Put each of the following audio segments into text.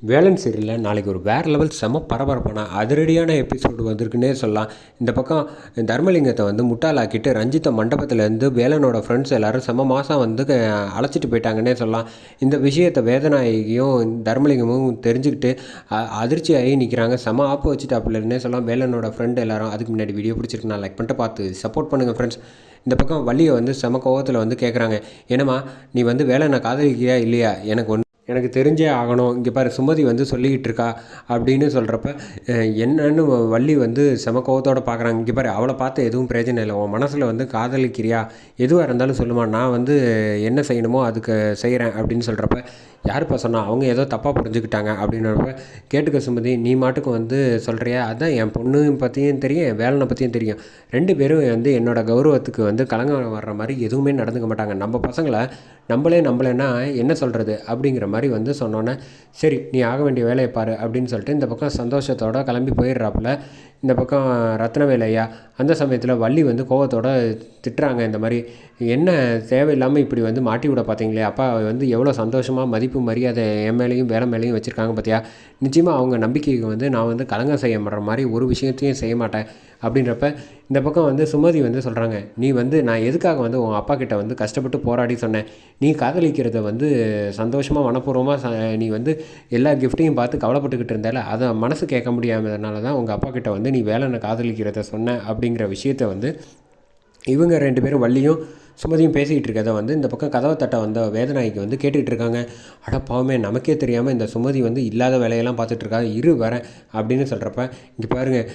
வேலன் சீரியலில் நாளைக்கு ஒரு வேறு லெவல் செம பரபரப்பான அதிரடியான எபிசோடு வந்திருக்குன்னே சொல்லலாம். இந்த பக்கம் தர்மலிங்கத்தை வந்து முட்டாளாக்கிட்டு ரஞ்சித்தை மண்டபத்திலேருந்து வேலனோட ஃப்ரெண்ட்ஸ் எல்லோரும் செம மாதம் வந்து அழைச்சிட்டு போயிட்டாங்கன்னே சொல்லலாம். இந்த விஷயத்தை வேதநாயகியும் தர்மலிங்கமும் தெரிஞ்சுக்கிட்டு அதிர்ச்சியாகி நிற்கிறாங்க. செம ஆப்பு வச்சுட்டாப்புலன்னே சொல்லலாம் வேலனோட ஃப்ரெண்டு எல்லாரும். அதுக்கு முன்னாடி வீடியோ பிடிச்சிருக்கு, நான் லைக் பண்ணிட்டு பார்த்து சப்போர்ட் பண்ணுங்கள் ஃப்ரெண்ட்ஸ். இந்த பக்கம் வள்ளியை வந்து செம கோவத்தில் வந்து கேட்குறாங்க, என்னம்மா நீ வந்து வேலனை காதலிக்கிறியா இல்லையா, எனக்கு தெரிஞ்சே ஆகணும், இங்கே பாரு சுமதி வந்து சொல்லிக்கிட்டு இருக்கா அப்படின்னு சொல்கிறப்ப என்னன்னு வள்ளி வந்து செம கோவத்தோடு பார்க்குறாங்க. இங்கே பாரு அவளை பார்த்து எதுவும் பிரயோஜனம் இல்லை, உன் மனசில் வந்து காதலிக்கிறியா எதுவாக இருந்தாலும் சொல்லுமா, நான் வந்து என்ன செய்யணுமோ அதுக்கு செய்கிறேன் அப்படின்னு சொல்கிறப்ப யாருப்பா சொன்னால் அவங்க ஏதோ தப்பாக புரிஞ்சுக்கிட்டாங்க அப்படின்றப்ப கேட்டுக்க சுமதி, நீ மாட்டுக்கு வந்து சொல்கிறியா, அதுதான் என் பொண்ணு பற்றியும் தெரியும் என் வேலனை பற்றியும் தெரியும், ரெண்டு பேரும் வந்து என்னோடய கௌரவத்துக்கு வந்து கலங்கம் வர்ற மாதிரி எதுவுமே நடந்துக்க மாட்டாங்க, நம்ம பசங்களை நம்மளேன்னா என்ன சொல்கிறது அப்படிங்கிற மாதிரி வந்து சொன்னோன்னே சரி நீ ஆக வேண்டிய வேலையை பாரு அப்படின்னு சொல்லிட்டு இந்த பக்கம் சந்தோஷத்தோடு கிளம்பி போயிடுறாப்புல. இந்த பக்கம் ரத்னவேல் ஐயா அந்த சமயத்தில் வள்ளி வந்து கோவத்தோட திட்டுறாங்க, இந்த மாதிரி என்ன தேவையில்லாமல் இப்படி வந்து மாட்டி விட பார்த்தீங்களே, அப்பா வந்து எவ்வளோ சந்தோஷமாக மதிப்பு மரியாதை என் மேலேயும் வேலை மேலேயும் வச்சுருக்காங்க பார்த்தியா, நிச்சயமாக அவங்க நம்பிக்கைக்கு வந்து நான் வந்து கலங்கம் செய்ய மாட்டேற மாதிரி ஒரு விஷயத்தையும் செய்ய மாட்டேன் அப்படின்றப்ப இந்த பக்கம் வந்து சுமதி வந்து சொல்கிறாங்க, நீ வந்து நான் எதுக்காக வந்து உன் அப்பா கிட்ட வந்து கஷ்டப்பட்டு போராடி சொன்னேன், நீ காதலிக்கிறத வந்து சந்தோஷமாக மனப்பூர்வமாக நீ வந்து எல்லா கிஃப்ட்டையும் பார்த்து கவலைப்பட்டுக்கிட்டு இருந்தால அதை மனசு கேட்க முடியாததுனால தான் உங்கள் அப்பா கிட்ட வந்து நீ வேலனை காதலிக்கிறத சொன்ன அப்படிங்கிற விஷயத்தை வந்து இவங்க ரெண்டு பேரும் வள்ளியும் சுமதியும் பேசிக்கிட்டு இருக்கதை வந்து இந்த பக்கம் கதவை தட்ட வந்த வேதநாயகி வந்து கேட்டுக்கிட்டு இருக்காங்க. அட பாவமே, நமக்கே தெரியாமல் இந்த சுமதி வந்து இல்லாத வேலையெல்லாம் பார்த்துட்ருக்கா, வரேன் அப்படின்னு சொல்கிறப்ப இங்கே பாருங்கள்,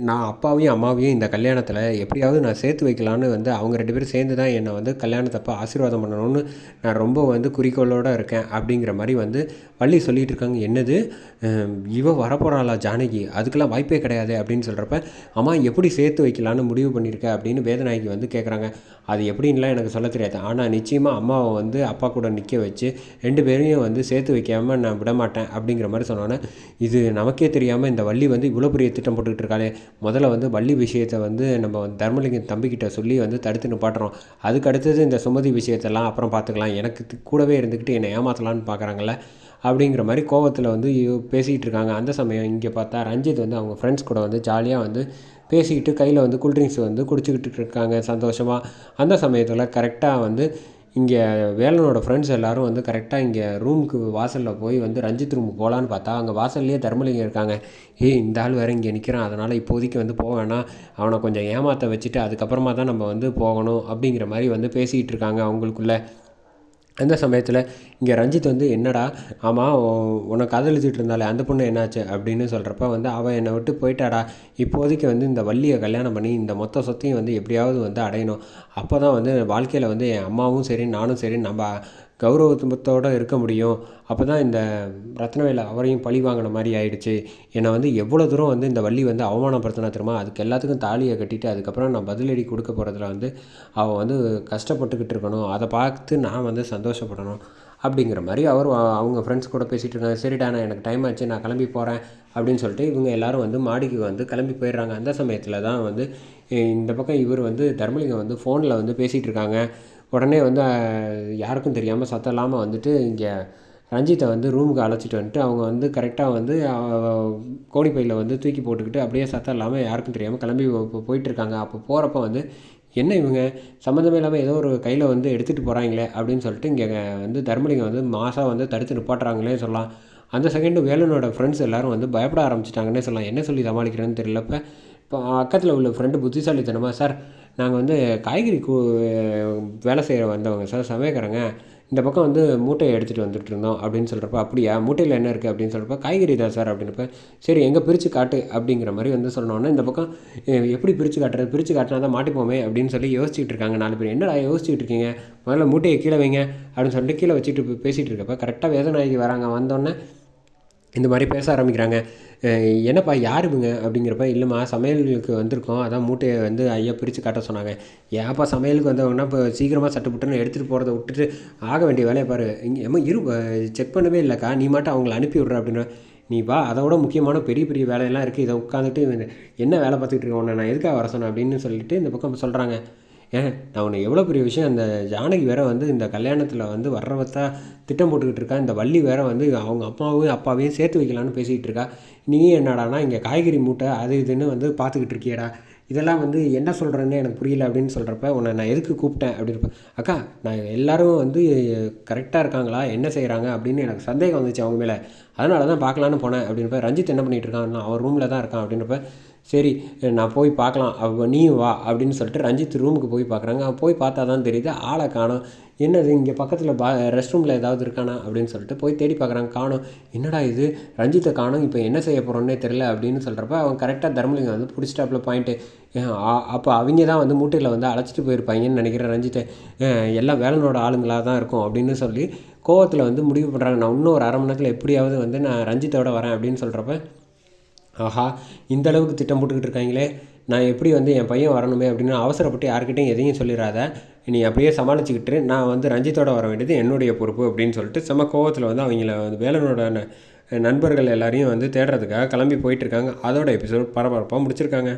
நான் அப்பாவையும் அம்மாவையும் இந்த கல்யாணத்தில் எப்படியாவது நான் சேர்த்து வைக்கலான்னு வந்து அவங்க ரெண்டு பேரும் சேர்ந்து தான் என்னை வந்து கல்யாணத்தப்போ ஆசீர்வாதம் பண்ணணும்னு நான் ரொம்ப வந்து குறிக்கோளோடு இருக்கேன் அப்படிங்கிற மாதிரி வந்து வள்ளி சொல்லிகிட்டு இருக்காங்க. என்னது இவ வரப்போகிறாளா ஜானகி, அதுக்கெல்லாம் வாய்ப்பே கிடையாது அப்படின்னு சொல்கிறப்ப அம்மா எப்படி சேர்த்து வைக்கலான்னு முடிவு பண்ணியிருக்க அப்படின்னு வேதநாயகி வந்து கேட்குறாங்க. அது எப்படின்லாம் எனக்கு சொல்ல தெரியாது, ஆனால் நிச்சயமாக அம்மாவை வந்து அப்பா கூட நிற்க வச்சு ரெண்டு பேரையும் வந்து சேர்த்து வைக்காமல் நான் விட மாட்டேன் அப்படிங்கிற மாதிரி சொன்னோன்னே இது நமக்கே தெரியாமல் இந்த வள்ளி வந்து இவ்வளோ பெரிய திட்டம் போட்டுக்கிட்டு இருக்காளே, முதல்ல வந்து வள்ளி விஷயத்தை வந்து நம்ம தர்மலிங்கம் தம்பிக்கிட்ட சொல்லி வந்து தடுத்து நிப்பாட்டுறோம், அதுக்கு அடுத்தது இந்த சுமதி விஷயத்தெல்லாம் அப்புறம் பார்த்துக்கலாம், எனக்கு கூடவே இருந்துக்கிட்டு என்னை ஏமாற்றலான்னு பார்க்குறாங்கள அப்படிங்கிற மாதிரி கோவத்தில் வந்து பேசிக்கிட்டு இருக்காங்க. அந்த சமயம் இங்கே பார்த்தா ரஞ்சித் வந்து அவங்க ஃப்ரெண்ட்ஸ் கூட வந்து ஜாலியாக வந்து பேசிக்கிட்டு கையில் வந்து கூல்ட்ரிங்க்ஸ் வந்து குடிச்சிக்கிட்டு இருக்காங்க சந்தோஷமாக. அந்த சமயத்தில் கரெக்டாக வந்து இங்கே வேலனோட ஃப்ரெண்ட்ஸ் எல்லோரும் வந்து கரெக்டாக இங்கே ரூமுக்கு வாசலில் போய் வந்து ரஞ்சித் ரூமுக்கு போகலான்னு பார்த்தா அங்கே வாசல்லையே தர்மலிங்கம் இருக்காங்க. இந்த ஆள் வேறு இங்கே நிற்கிறான், அதனால் இப்போதைக்கு வந்து போக வேணாம், அவனை கொஞ்சம் ஏமாற்ற வச்சுட்டு அதுக்கப்புறமா தான் நம்ம வந்து போகணும் அப்படிங்கிற மாதிரி வந்து பேசிக்கிட்டு இருக்காங்க அவங்களுக்குள்ளே. அந்த சமயத்தில் இங்கே ரஞ்சித் வந்து என்னடா ஆமாம் உன்னை காதலிச்சுட்டு இருந்தாலே அந்த பொண்ணு என்னாச்சு அப்படின்னு சொல்கிறப்ப வந்து அவள் என்னை விட்டு போயிட்டாடா, இப்போதைக்கு வந்து இந்த வள்ளியை கல்யாணம் பண்ணி இந்த மொத்த சொத்தையும் வந்து எப்படியாவது வந்து அடையணும், அப்போ தான் வந்து வாழ்க்கையில் வந்து என் அம்மாவும் சரி நானும் சரி நம்ம கௌரவத்தோடு இருக்க முடியும், அப்போ தான் இந்த ரத்னவேல அவரையும் பழி வாங்கின மாதிரி ஆயிடுச்சு, என்னை வந்து எவ்வளோ தூரம் வந்து இந்த வள்ளி வந்து அவமானப்படுத்தினா தெரியுமா, அதுக்கு எல்லாத்துக்கும் தாலியை கட்டிட்டு அதுக்கப்புறம் நான் பதிலடி கொடுக்க போகிறதுல வந்து அவள் வந்து கஷ்டப்பட்டுக்கிட்டு இருக்கணும், அதை பார்த்து நான் வந்து சந்தோஷப்படணும் அப்படிங்கிற மாதிரி அவங்க ஃப்ரெண்ட்ஸ் கூட பேசிகிட்டு இருக்காங்க. சரிடா நான் எனக்கு டைம் ஆச்சு நான் கிளம்பி போகிறேன் அப்படின்னு சொல்லிட்டு இவங்க எல்லோரும் வந்து மாடிக்கு வந்து கிளம்பி போயிடுறாங்க. அந்த சமயத்தில் தான் வந்து இந்த பக்கம் இவர் வந்து தர்மலிங்கம் வந்து ஃபோனில் வந்து பேசிகிட்டு இருக்காங்க. உடனே வந்து யாருக்கும் தெரியாமல் சத்தம் இல்லாமல் வந்துட்டு இங்கே ரஞ்சித்தை வந்து ரூமுக்கு அழைச்சிட்டு வந்துட்டு அவங்க வந்து கரெக்டாக வந்து கோணிப்பையில் வந்து தூக்கி போட்டுக்கிட்டு அப்படியே சத்தம் இல்லாமல் யாருக்கும் தெரியாமல் கிளம்பி போயிட்டுருக்காங்க. அப்போ போகிறப்ப வந்து என்ன இவங்க சம்மந்தமே இல்லாமல் ஏதோ ஒரு கையில் வந்து எடுத்துகிட்டு போகிறாங்களே அப்படின்னு சொல்லிட்டு இங்கே வந்து தர்மலிங்கம் வந்து மாசாக வந்து தடுத்து நிப்பாட்டுறாங்களே சொல்லலாம். அந்த செகண்டு வேலனோட ஃப்ரெண்ட்ஸ் எல்லோரும் வந்து பயப்பட ஆரம்பிச்சிட்டாங்கன்னே சொல்லலாம். என்ன சொல்லி சமாளிக்கிறேன்னு தெரியலப்ப இப்போ பக்கத்தில் உள்ள ஃப்ரெண்டு புத்திசாலித்தனமாக, சார் நாங்கள் வந்து காய்கறி வேலை செய்கிற வந்தவங்க சார், சமயக்காரங்க, இந்த பக்கம் வந்து மூட்டையை எடுத்துகிட்டு வந்துட்டு இருந்தோம் அப்படின்னு சொல்கிறப்ப அப்படியா மூட்டையில் என்ன இருக்குது அப்படின்னு சொல்கிறப்ப காய்கறி தான் சார் அப்படின்றப்ப சரி எங்கே பிரித்து காட்டு அப்படிங்கிற மாதிரி வந்து சொன்னோன்னே இந்த பக்கம் எப்படி பிரித்து காட்டுறது, பிரித்து காட்டினா தான் மாட்டிப்போமே அப்படின்னு சொல்லி யோசிச்சுட்டு இருக்காங்க 4 பேர். என்னடா யோசிச்சுட்டு இருக்கீங்க, முதல்ல மூட்டையை கீழே வைங்க அப்படின்னு சொல்லிட்டு கீழே வச்சுட்டு பேசிகிட்டு இருக்கப்ப கரெக்டாக வேதநாயகி வராங்க. வந்தோடனே இந்த மாதிரி பேச ஆரம்பிக்கிறாங்க. என்னப்பா யார் இவங்க அப்படிங்கிறப்ப இல்லைம்மா சமையலுக்கு வந்திருக்கோம், அதான் மூட்டையை வந்து ஐயா பிரித்து காட்ட சொன்னாங்க. ஏன்ப்பா சமையலுக்கு வந்தவங்கன்னா இப்போ சீக்கிரமாக சட்டுப்புட்டுன்னு எடுத்துகிட்டு போகிறத விட்டுட்டு ஆக வேண்டிய வேலையை பாரு, இங்கே ஏமா செக் பண்ணவே இல்லைக்கா, நீ மட்டும் அவங்கள அனுப்பி விட்ற அப்படின்ற, நீ வா அதோட முக்கியமான பெரிய பெரிய வேலையெல்லாம் இருக்குது, இதை உட்காந்துட்டு என்ன வேலை பார்த்துக்கிட்டு இருக்கோம், நான் எதுக்காக வர சொன்னேன் அப்படின்னு சொல்லிட்டு இந்த பக்கம் சொல்கிறாங்க. நான் உன்னை எவ்வளோ பெரிய விஷயம், அந்த ஜானகி வேற வந்து இந்த கல்யாணத்தில் வந்து வர்றவத்தா திட்டம் போட்டுக்கிட்டு இருக்கா, இந்த வள்ளி வேற வந்து அவங்க அம்மாவையும் அப்பாவையும் சேர்த்து வைக்கலான்னு பேசிக்கிட்டு இருக்கா, நீ என்னடானா இங்கே காய்கறி மூட்டை அது இதுன்னு வந்து பார்த்துக்கிட்டு இருக்கியடா, இதெல்லாம் வந்து என்ன சொல்கிறேன்னு எனக்கு புரியல அப்படின்னு சொல்கிறப்ப, உன்னை நான் எதுக்கு கூப்பிட்டேன் அப்படின்றப்ப, அக்கா நான் எல்லோரும் வந்து கரெக்டாக இருக்காங்களா, என்ன செய்கிறாங்க அப்படின்னு எனக்கு சந்தேகம் வந்துச்சு அவங்க மேலே, அதனால தான் பார்க்கலான்னு போனேன் அப்படின்றப்ப, ரஞ்சித் என்ன பண்ணிகிட்டு இருக்கான், அவன் ரூமில் தான் இருக்கான் அப்படின்றப்ப, சரி நான் போய் பார்க்கலாம் நீயும் வா அப்படின்னு சொல்லிட்டு ரஞ்சித் ரூமுக்கு போய் பார்க்குறாங்க. போய் பார்த்தா தான் தெரியுது ஆளை காணோம். என்னது இங்கே பக்கத்தில் ரெஸ்ட் ரூமில் ஏதாவது இருக்கானா அப்படின்னு சொல்லிட்டு போய் தேடி பார்க்குறாங்க, காணோம். என்னடா இது ரஞ்சித்தை காணோம், இப்போ என்ன செய்ய போகிறோன்னே தெரில அப்படின்னு சொல்கிறப்ப அவன் கரெக்டாக தர்மலிங்கம் வந்து பிடிச்சிட்டாப்புல பாயிண்ட்டு. அப்போ அவங்க தான் வந்து மூட்டையில் வந்து அழைச்சிட்டு போயிருப்பாங்கன்னு நினைக்கிறேன் ரஞ்சித்தை, எல்லாம் வேலனோட ஆளுங்களாக தான் இருக்கும் அப்படின்னு சொல்லி கோவத்தில் வந்து முடிவு பண்ணுறாங்க. நான் இன்னும் ஒரு அரை மணி நேரத்தில் எப்படியாவது வந்து நான் ரஞ்சித்தோட வரேன் அப்படின்னு சொல்கிறப்ப, ஆஹா இந்த அளவுக்கு திட்டம் போட்டுக்கிட்டு இருக்காங்களே, நான் எப்படி வந்து என் பையன் வரணுமே அப்படின்னு அவசரப்பட்டு யார்கிட்டையும் எதையும் சொல்லிடாத, நீ அப்படியே சமாளிச்சுக்கிட்டு நான் வந்து ரஞ்சித்தோட வர வேண்டியது என்னுடைய பொறுப்பு அப்படின்னு சொல்லிட்டு செம கோவத்தில் வந்து அவங்கள வந்து வேலனோட நண்பர்கள் எல்லாரையும் வந்து தேடுறதுக்காக கிளம்பி போயிட்டுருக்காங்க. அதோட எபிசோட் பரபரப்பாக முடிச்சிருக்காங்க.